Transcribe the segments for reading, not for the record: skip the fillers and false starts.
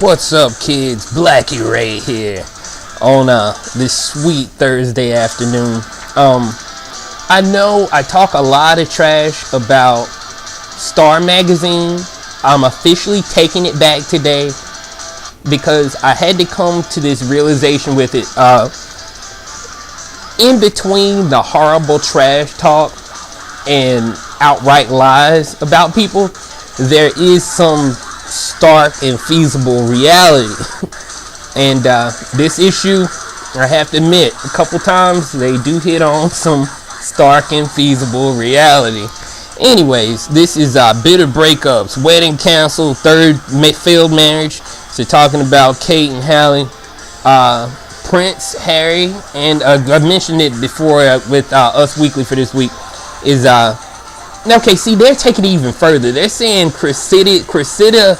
What's up, kids? Blackie Ray here on this sweet Thursday afternoon. I know I talk a lot of trash about Star Magazine. I'm officially taking it back today because I had to come to this realization with it. In between the horrible trash talk and outright lies about people, there is some stark and feasible reality. And this issue, I have to admit, a couple times they do hit on some stark and feasible reality. Anyways, this is bitter breakups, wedding canceled, third failed marriage. So talking about Kate and Hallie, Prince, Harry, and I mentioned it before with Us Weekly for this week, is okay, see, they're taking it even further. They're saying Cressida,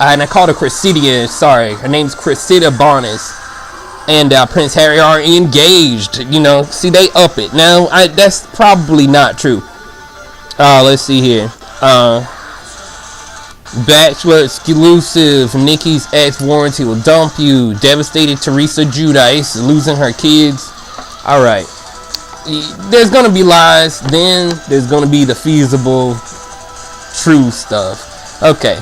and I called her Cressidia, sorry, her name's Cressida Barnes, and Prince Harry are engaged. You know, see, they up it. Now, that's probably not true. Let's see here. Bachelor exclusive, Nikki's ex-warranty will dump you. Devastated Teresa Giudice, losing her kids. Alright. There's gonna be lies, then there's gonna be the feasible, true stuff. Okay.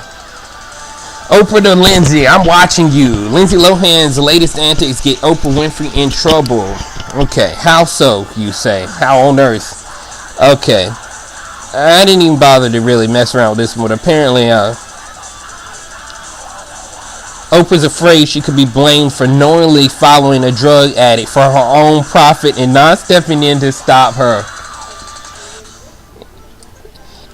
Oprah to Lindsay, I'm watching you. Lindsay Lohan's latest antics get Oprah Winfrey in trouble. Okay, how so, you say? How on earth? Okay. I didn't even bother to really mess around with this one, but apparently, Oprah's afraid she could be blamed for knowingly following a drug addict for her own profit and not stepping in to stop her.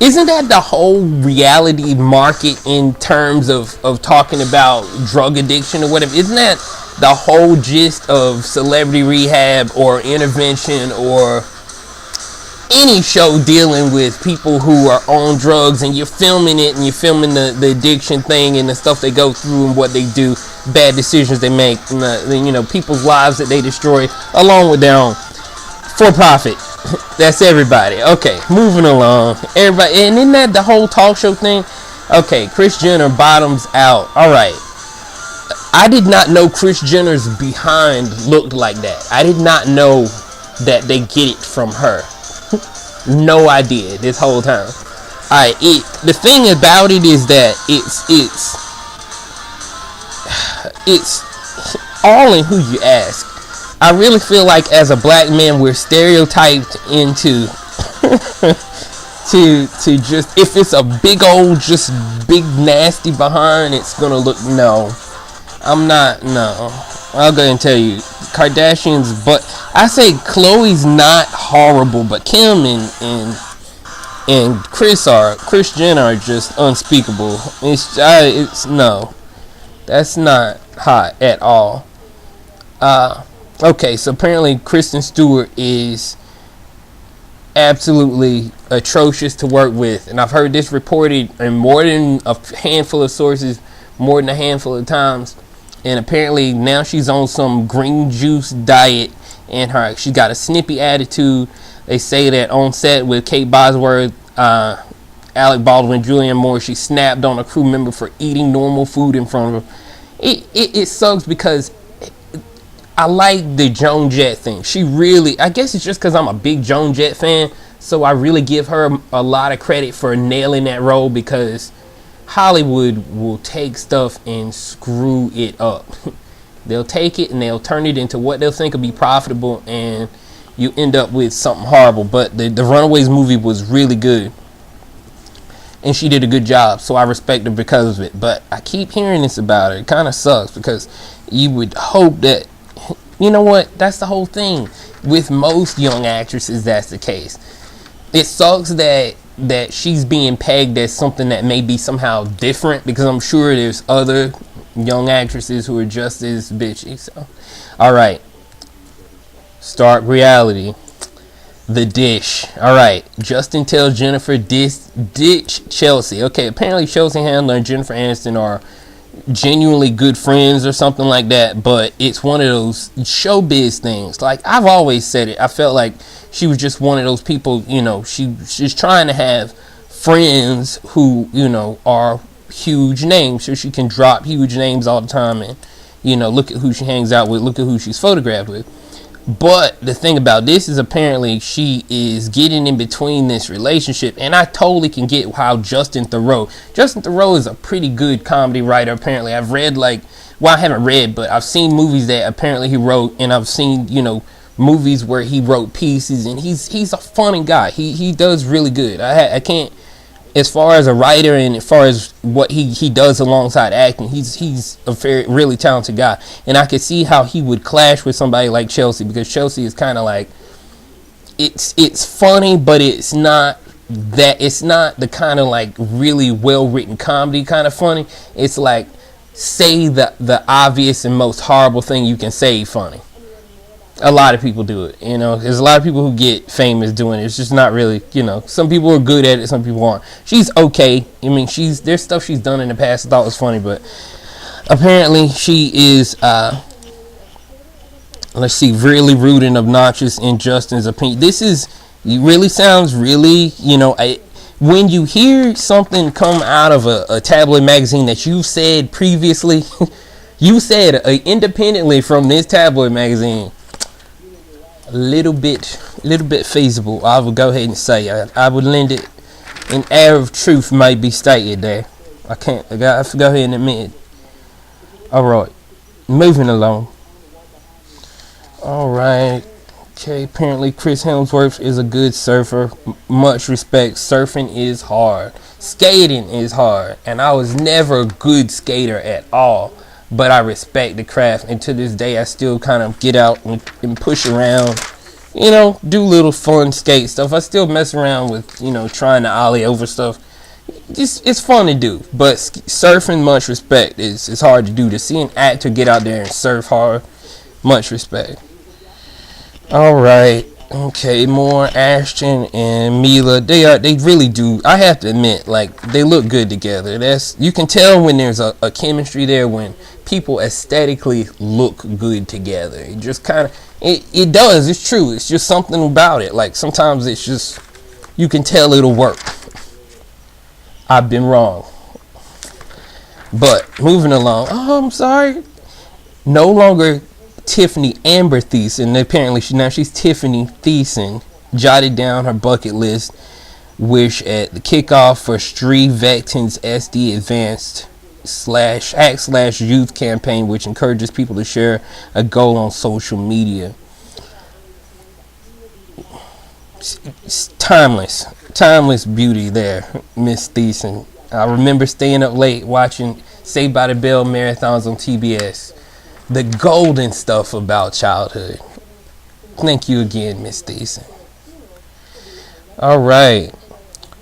Isn't that the whole reality market in terms of talking about drug addiction or whatever? Isn't that the whole gist of Celebrity Rehab or Intervention or any show dealing with people who are on drugs, and you're filming it and you're filming the addiction thing and the stuff they go through and what they do, bad decisions they make, and people's lives that they destroy along with their own, for profit. That's everybody. Okay, moving along. Everybody, and isn't that the whole talk show thing? Okay, Kris Jenner bottoms out. All right, I did not know Kris Jenner's behind looked like that. I did not know that they get it from her. No idea this whole time. Alright, the thing about it is that it's all in who you ask. I really feel like as a black man we're stereotyped into to just, if it's a big old just big nasty behind, it's gonna look, no. I'll go ahead and tell you, Kardashians, but I say Khloe's not horrible, but Kim and Kris Jenner are just unspeakable. It's no, that's not hot at all. Okay, so apparently Kristen Stewart is absolutely atrocious to work with, and I've heard this reported in more than a handful of sources, more than a handful of times. And apparently now she's on some green juice diet, and she's got a snippy attitude. They say that on set with Kate Bosworth, Alec Baldwin, Julianne Moore, she snapped on a crew member for eating normal food in front of her. It sucks because I like the Joan Jett thing. She really, I guess it's just because I'm a big Joan Jett fan, so I really give her a lot of credit for nailing that role, because Hollywood will take stuff and screw it up. They'll take it and they'll turn it into what they'll think will be profitable, and you end up with something horrible. But the Runaways movie was really good, and she did a good job, so I respect her because of it. But I keep hearing this about her. It kind of sucks, because you would hope that, you know what, that's the whole thing. With most young actresses, that's the case. It sucks that she's being pegged as something that may be somehow different, because I'm sure there's other young actresses who are just as bitchy. So, all right, start reality. The dish. All right, Justin tells Jennifer ditch Chelsea. Okay, apparently Chelsea Handler and Jennifer Aniston are genuinely good friends or something like that, but it's one of those showbiz things. Like I've always said it, I felt like she was just one of those people, she's trying to have friends who, are huge names, so she can drop huge names all the time, and look at who she hangs out with, look at who she's photographed with. But the thing about this is apparently she is getting in between this relationship, and I totally can get how Justin Theroux is a pretty good comedy writer. Apparently, I've read I haven't read, but I've seen movies that apparently he wrote, and I've seen movies where he wrote pieces, and he's a funny guy. He does really good. I can't, as far as a writer and as far as what he does alongside acting, he's a really talented guy, and I could see how he would clash with somebody like Chelsea, because Chelsea is kind of like, it's funny, but it's not the kind of like really well written comedy kind of funny. It's like, say the obvious and most horrible thing you can say funny. A lot of people do it, there's a lot of people who get famous doing it. It's just not really, some people are good at it, some people aren't. She's okay. I mean, there's stuff she's done in the past I thought was funny, but apparently she is really rude and obnoxious in Justin's opinion. Really sounds really, when you hear something come out of a tabloid magazine that you said previously, you said independently from this tabloid magazine, a little bit feasible, I would go ahead and say. I would lend it an air of truth might be stated there. I have to go ahead and admit it. Alright, moving along. Alright, okay, apparently Chris Hemsworth is a good surfer. Much respect. Surfing is hard. Skating is hard. And I was never a good skater at all, but I respect the craft, and to this day I still kind of get out and push around, do little fun skate stuff. I still mess around with, trying to ollie over stuff. It's fun to do, but surfing, much respect. It's hard to do. To see an actor get out there and surf hard, much respect. Alright, okay, more Ashton and Mila. They really do, I have to admit, they look good together. You can tell when there's a chemistry there, when people aesthetically look good together. It just kind of, it does, it's true. It's just something about it. Sometimes it's just, you can tell it'll work. I've been wrong. But moving along. Oh, I'm sorry. No longer Tiffany Amber Thiessen. Apparently she's Tiffany Thiessen. Jotted down her bucket list wish at the kickoff for Stree Vectin's SD Advanced /youth campaign, which encourages people to share a goal on social media. It's timeless beauty there, Miss Thiessen. I remember staying up late watching Saved by the Bell marathons on TBS. The golden stuff about childhood. Thank you again, Miss Thiessen. All right.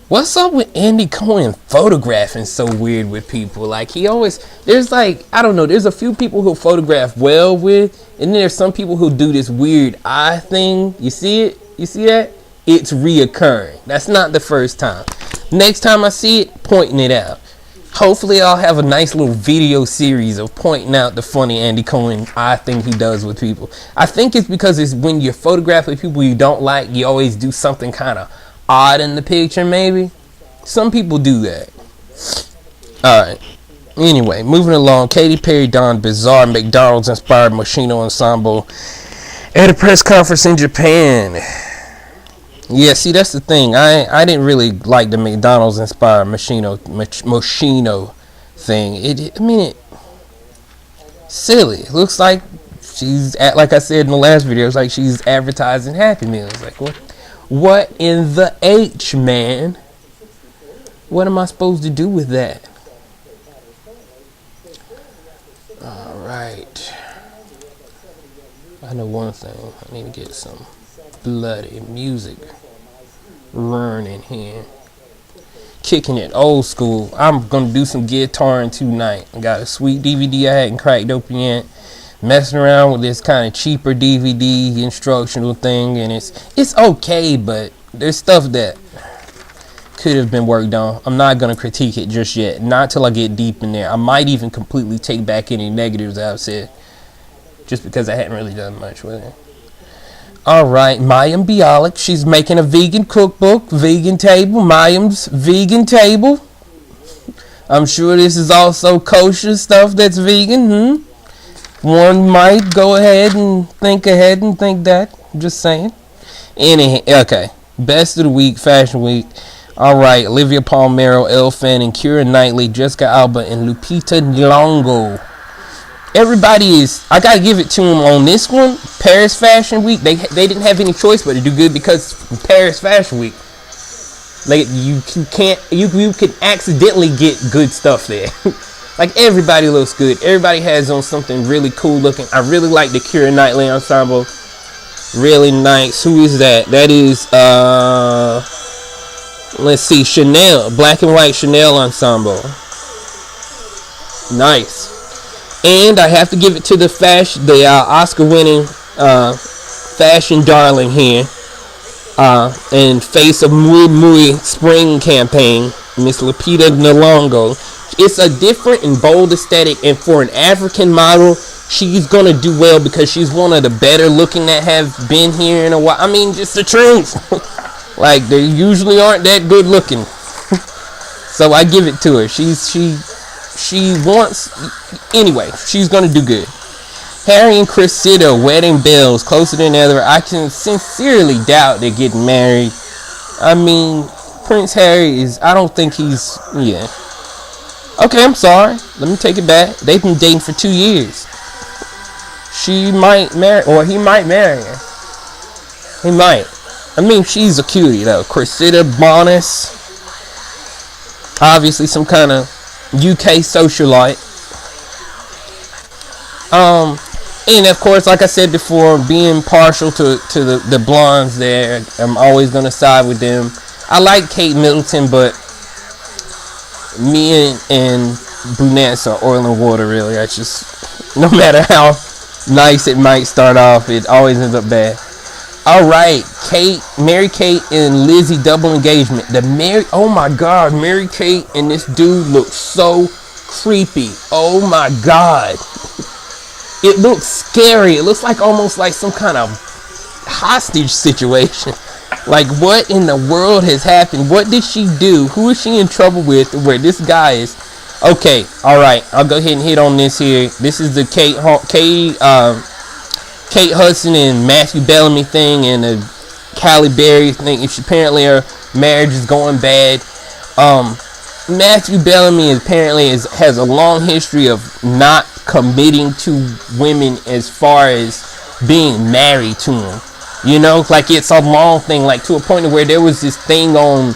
What's up with Andy Cohen photographing so weird with people? There's a few people who photograph well with, and then there's some people who do this weird eye thing. You see it? You see that? It's reoccurring. That's not the first time. Next time I see it, pointing it out. Hopefully I'll have a nice little video series of pointing out the funny Andy Cohen eye thing he does with people. I think it's because it's when you're photographing people you don't like, you always do something kind of odd in the picture, maybe. Some people do that. Alright. Anyway, moving along. Katy Perry donned bizarre McDonald's inspired Moschino ensemble at a press conference in Japan. Yeah, see, that's the thing. I didn't really like the McDonald's inspired Moschino thing. It's silly. It looks like like I said in the last video, it's like she's advertising Happy Meals. Like, what in the H, man? What am I supposed to do with that? Alright. I know one thing. I need to get some bloody music running here. Kicking it old school. I'm gonna do some guitaring tonight. I got a sweet DVD I hadn't cracked open yet. Messing around with this kind of cheaper DVD instructional thing, and it's okay, but there's stuff that could have been worked on. I'm not gonna critique it just yet, not till I get deep in there. I might even completely take back any negatives I've said, just because I hadn't really done much with it. Alright, Mayim Bialik, she's making a vegan cookbook, Vegan Table, Mayim's Vegan Table. I'm sure this is also kosher stuff that's vegan. One might go ahead and think that. Just saying. Okay. Best of the week, Fashion Week. Alright, Olivia Palmero, Elle Fanning, and Keira Knightley, Jessica Alba, and Lupita Nyong'o. Everybody is, I gotta give it to them on this one. Paris Fashion Week, they didn't have any choice but to do good because Paris Fashion Week. Like, you can accidentally get good stuff there. Like, everybody looks good. Everybody has on something really cool looking. I really like the Keira Knightley ensemble. Really nice. Who is that? That is, let's see, Chanel. Black and white Chanel ensemble. Nice. And I have to give it to the Oscar-winning fashion darling here. And face of Muy spring campaign, Miss Lupita Nyong'o. It's a different and bold aesthetic, and for an African model, she's gonna do well because she's one of the better looking that have been here in a while. I mean, just the truth. Like, they usually aren't that good looking. So I give it to her. She wants, anyway, she's gonna do good. Harry and Cressida, wedding bells, closer than ever. I can sincerely doubt they're getting married. I mean, Prince Harry is, I don't think he's, yeah. Okay, I'm sorry. Let me take it back. They've been dating for 2 years. She might marry, or he might marry her. He might. I mean, she's a cutie, though. Cressida Bonas. Obviously, some kind of UK socialite. And of course, like I said before, being partial to the blondes there, I'm always going to side with them. I like Kate Middleton, but me and brunettes are oil and water, really. I just, no matter how nice it might start off, it always ends up bad. Alright, Mary-Kate and Lizzie double engagement. Oh my god, Mary-Kate and this dude look so creepy. Oh my god. It looks scary. It looks like almost like some kind of hostage situation. Like, what in the world has happened? What did she do? Who is she in trouble with where this guy is? Okay, alright, I'll go ahead and hit on this here. This is the Kate Hudson and Matthew Bellamy thing, and the Halle Berry thing. Apparently her marriage is going bad. Matthew Bellamy apparently has a long history of not committing to women as far as being married to them. You know, like, it's a long thing, like to a point where there was this thing on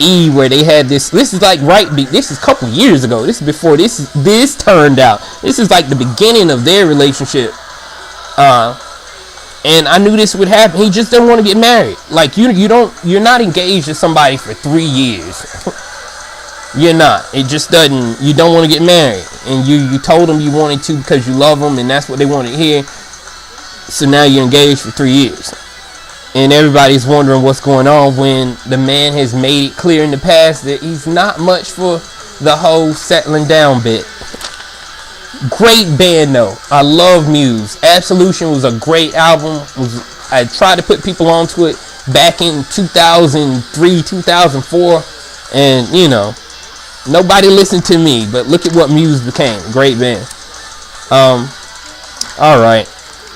E where they had this is like this is a couple years ago. This is before this turned out. This is like the beginning of their relationship. And I knew this would happen. He just didn't want to get married. Like, you're not engaged to somebody for 3 years. You're not. It just doesn't. You don't want to get married, and you told them you wanted to because you love them, and that's what they want to hear. So now you're engaged for 3 years, and everybody's wondering what's going on when the man has made it clear in the past that he's not much for the whole settling down bit. Great band though. I love Muse. Absolution was a great album. I tried to put people onto it back in 2003, 2004, and you know, nobody listened to me. But look at what Muse became. Great band. All right.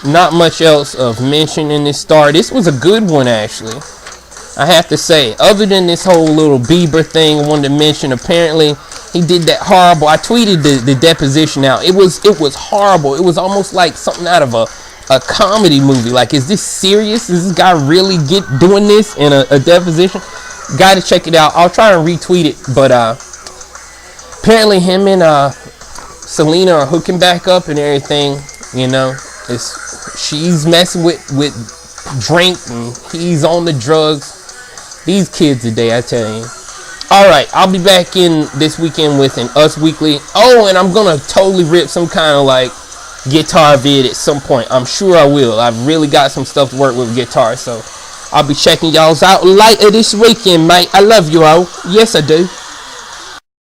Not much else of mention in this star. This was a good one, actually. I have to say, other than this whole little Bieber thing I wanted to mention, apparently he did that horrible, I tweeted the deposition out. It was horrible. It was almost like something out of a comedy movie. Like, is this serious? Is this guy really doing this in a deposition? Gotta check it out. I'll try and retweet it. But apparently him and Selena are hooking back up and everything. You know, she's messing with drink and he's on the drugs. These kids today, I tell you. Alright, I'll be back in this weekend with an Us Weekly. Oh, and I'm gonna totally rip some kind of like guitar vid at some point. I'm sure I will. I've really got some stuff to work with guitar, so I'll be checking y'all's out later this weekend, mate. I love you all. Yes, I do.